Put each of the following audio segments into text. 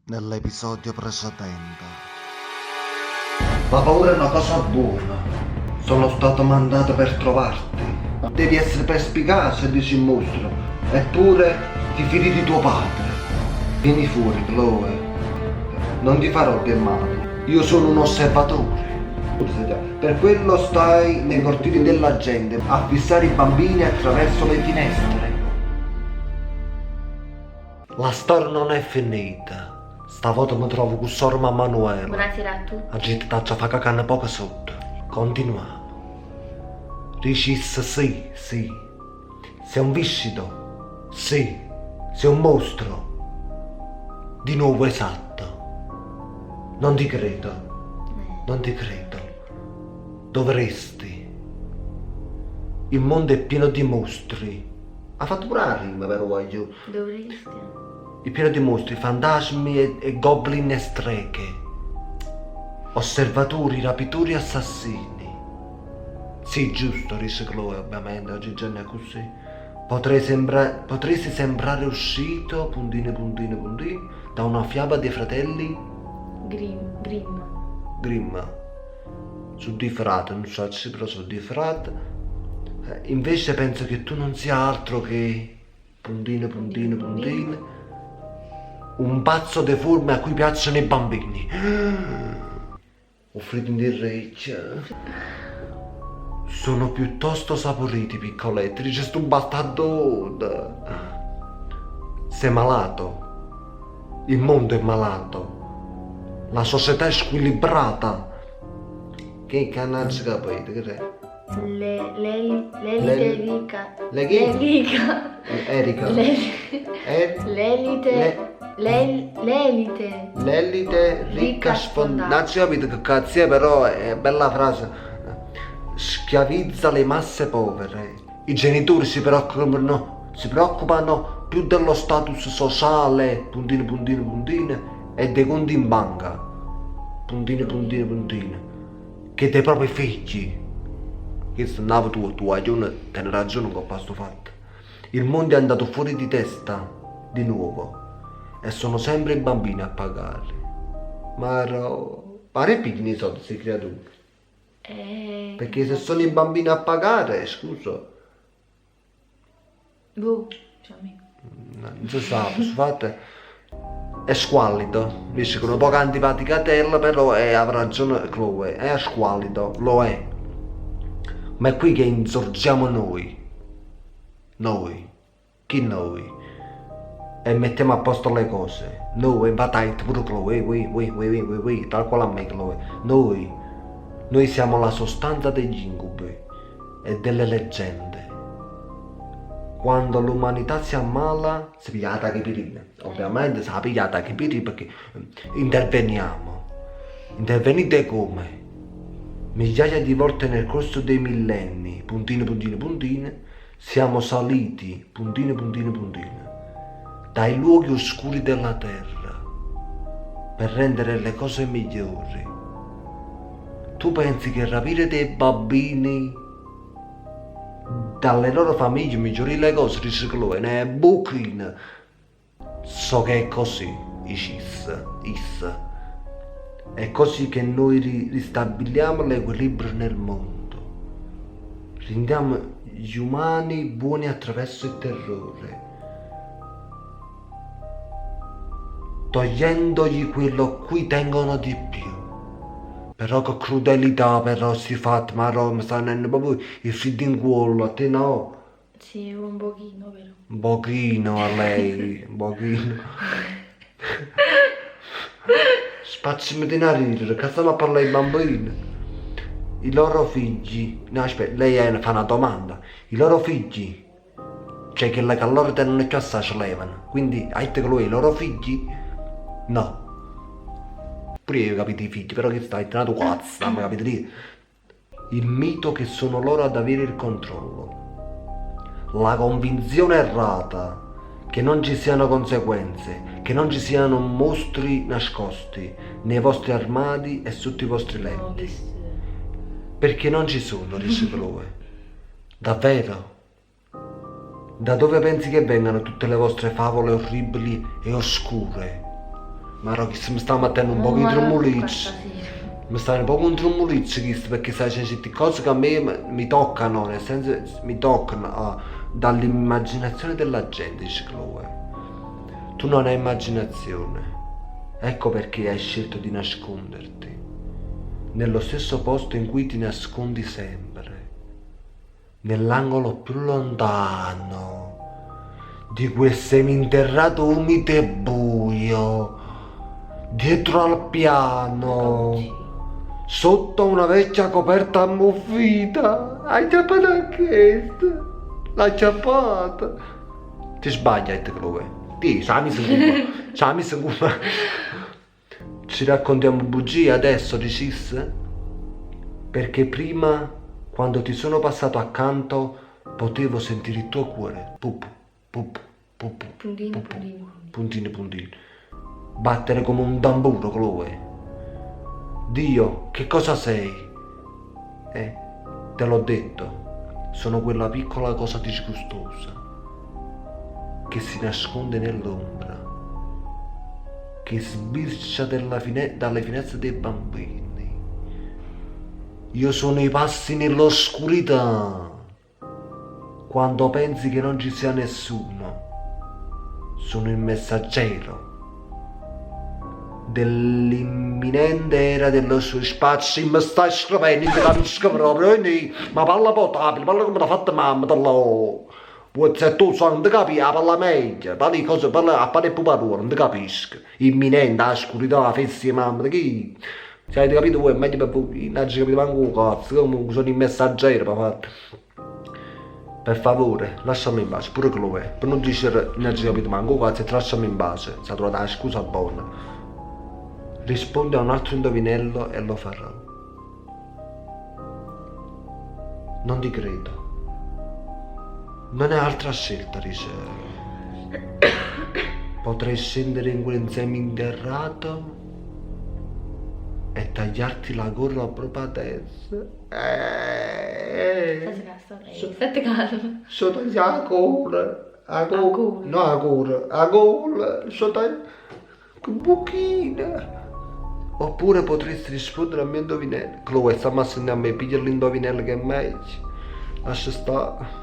nell'episodio precedente. La paura è una cosa buona. Sono stato mandato per trovarti. Devi essere perspicace, dice il mostro. Eppure ti fidi di tuo padre. Vieni fuori, Chloe. Non ti farò del male. Io sono un osservatore. Per quello stai nei cortili della gente a fissare i bambini attraverso le finestre. La storia non è finita. Stavolta mi trovo con sorma Manuela. Buonasera a tutti. La gente taccia fa cacana poco sotto. Continuiamo. Dicis sì. Sei un viscido. Sì. Sei un mostro. Di nuovo esatto. Non ti credo. Non ti credo. Dovresti. Il mondo è pieno di mostri. Ha fatto pure la rima, però voglio. Dovresti. È pieno di mostri, fantasmi e goblin e streghe. Osservatori, rapitori, assassini. Sì, giusto, dice Chloe, ovviamente, oggigiorno è così. Potresti sembrare uscito, puntini, da una fiaba dei fratelli Grimm. Grimm. Su di frate, non so se però su di frate. Invece penso che tu non sia altro che puntini. Un pazzo deforme a cui piacciono i bambini. Offriti in diretta. Sono piuttosto saporiti, piccoletti, dice sto bastardo. Sei malato. Il mondo è malato. La società è squilibrata. Che cannaccia capite, che è? L'elite ricca. Le chi? Ricca. Erika. L'elite ricca sfondata. Non ci capite che cazzo è, però è bella frase. Schiavizza le masse povere. I genitori si preoccupano più dello status sociale, puntini, e dei conti in banca, puntini, che dei propri figli. Questo è nato tu hai ragione con questo fatto. Il mondo è andato fuori di testa, di nuovo, e sono sempre i bambini a pagare. Ma pare pigliano i soldi queste creature. Perché se sono i bambini a pagare, scusa. Non Non si sa, scusate. È squallido. Dice che è un po' antipaticatella, però avrà ragione Chloe. È squallido, lo è. Ma è qui che insorgiamo noi. Noi. Chi noi? E mettiamo a posto le cose. Noi, infatti, pure Chloe, tal quale a me Chloe. Noi siamo la sostanza degli incubi e delle leggende. Quando l'umanità si ammala, si piglia la tachipirina. Ovviamente si piglia la tachipirina perché interveniamo. Intervenite come? Migliaia di volte nel corso dei millenni, puntini, siamo saliti, puntini, dai luoghi oscuri della terra per rendere le cose migliori. Tu pensi che rapire dei bambini dalle loro famiglie migliori le cose, dice Chloe, ne è buchina. So che è così, is. È così che noi ristabiliamo l'equilibrio nel mondo. Rendiamo gli umani buoni attraverso il terrore, togliendogli quello a cui tengono di più. Però che crudelità però si fa, ma mi sta venendo proprio il freddo in culo, a te no? Sì, un pochino però. Un pochino a lei, un pochino. Spazzimi di ridere, che stiamo a parlare ai bambini? I loro figli, no aspetta, lei fa una domanda. I loro figli, cioè che la loro non è più assai ci levano, quindi hai detto che lui i loro figli? No. Pure io ho capito i figli, però che stai tenato cazzo, non capito lì. Il mito che sono loro ad avere il controllo. La convinzione errata che non ci siano conseguenze, che non ci siano mostri nascosti nei vostri armadi e sotto i vostri letti. Perché non ci sono, dice Chloe. Davvero? Da dove pensi che vengano tutte le vostre favole orribili e oscure? Ma Rocky mi sta mettendo un po' in tremolizzi. Mi sta un po' in tremolizzi perché sai c'è certe cose che a me mi toccano, nel senso mi toccano dall'immaginazione della gente, dice Chloe. Tu non hai immaginazione. Ecco perché hai scelto di nasconderti nello stesso posto in cui ti nascondi sempre, nell'angolo più lontano di quel seminterrato umido e buio, dietro al piano, sotto una vecchia coperta ammuffita. Hai ciappato anche questa? L'hai ciappata? Ti sbagli, Chloe. Ti, Sami Sanguma. Ci raccontiamo bugie adesso, Ricis? Perché prima, quando ti sono passato accanto, potevo sentire il tuo cuore. Pup, pup, pup, Puntino, pup, puntino. puntini, puntini. Battere come un tamburo, Chloe. Dio, che cosa sei? Te l'ho detto. Sono quella piccola cosa disgustosa che si nasconde nell'ombra, che sbircia dalle finestre dei bambini. Io sono i passi nell'oscurità, quando pensi che non ci sia nessuno. Sono il messaggero dell'imminente era dello suo spazio. Mi stai scrivendo, non capisco proprio, ma parla potabile, parla come l'ha fatta mamma, se tu non ti capisci, parla meglio, parli cose, parla a pane puparura, non ti capisco. Imminente, la oscurità, la festa di mamma, di chi? Se avete capito voi, è meglio per voi, non ci capite manco un cazzo, comunque sono il messaggero, per favore, lasciami in pace, pure Chloe, per non dire non ci capite manco un cazzo, lasciami in pace, si è trovata una scusa buona. Rispondi a un altro indovinello e lo farò. Non ti credo. Non è altra scelta, dice. Potrei scendere in quell'interrato e tagliarti la gola proprio adesso. State calmo. So tagliare la gola. La gola. No, la gola. La gola. So tagliare. Un pochino. Oppure potresti rispondere al mio indovinello. Chloe, sta massando a me, piglia l'indovinello che è meglio. Lascia stare.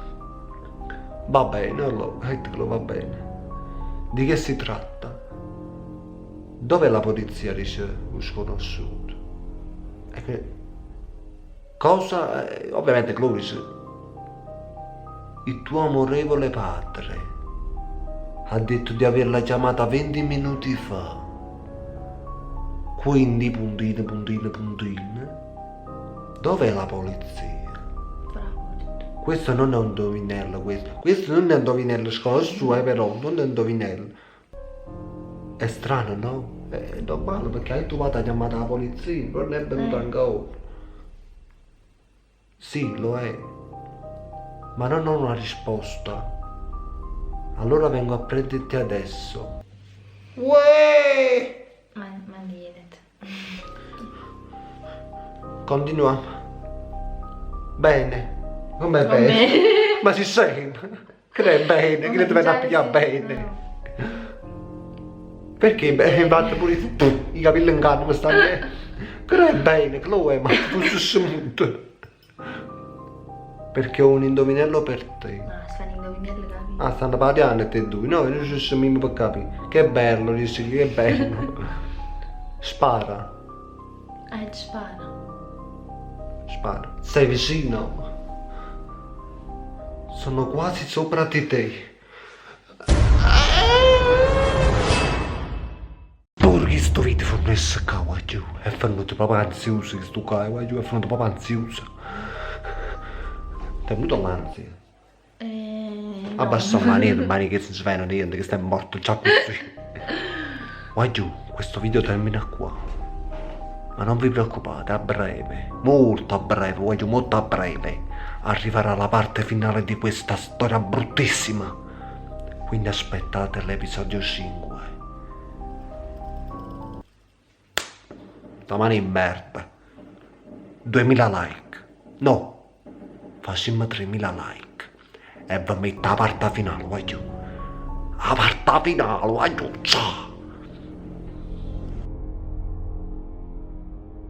Va bene, allora, va bene. Di che si tratta? Dov'è la polizia, dice un sconosciuto? Cosa? Ovviamente Chloe dice, il tuo amorevole padre ha detto di averla chiamata 20 minuti fa. Quindi, puntine, puntine, puntine, dov'è la polizia? Bravo. Questo non è un indovinello, questo non è un indovinello, sconosciuto, però, non è un indovinello. È strano, no? È normale, perché hai trovato la chiamata alla polizia, non è venuto ancora. Sì, lo è, ma non ho una risposta. Allora vengo a prenderti adesso. Uè! Ma niente. Continuiamo. Bene. Come bene? Ma si sente? Che è bene? Che ti viene a pigliare bene? Perché infatti pure i capelli in canna mi stanno. Che è bene, Chloe, ma tu sei smuto. Perché ho un indovinello per te. Ma stanno indovinello, capito? Ah, stanno parlando te due. No, io ci sono mimo per capire. Che bello, dici, che bello. Spara. Spara. Spara. Sei vicino. Sono quasi sopra di te. Pure sto video fa messo qua, giù. È venuto proprio ansioso, sto qua, giù, è venuto proprio ansioso. Ti è venuto l'ansia? No. Abbassa mani che si svegliano niente, che stai morto già così. Vai giù, questo video termina qua. Ma non vi preoccupate, a breve, molto a breve, vai giù, molto a breve, arriverà la parte finale di questa storia bruttissima. Quindi aspettate l'episodio 5. Domani in merda. 2000 like. No, facciamo 3000 like. E vi metto la parte finale, vai giù. La parte finale, vai giù, ciao.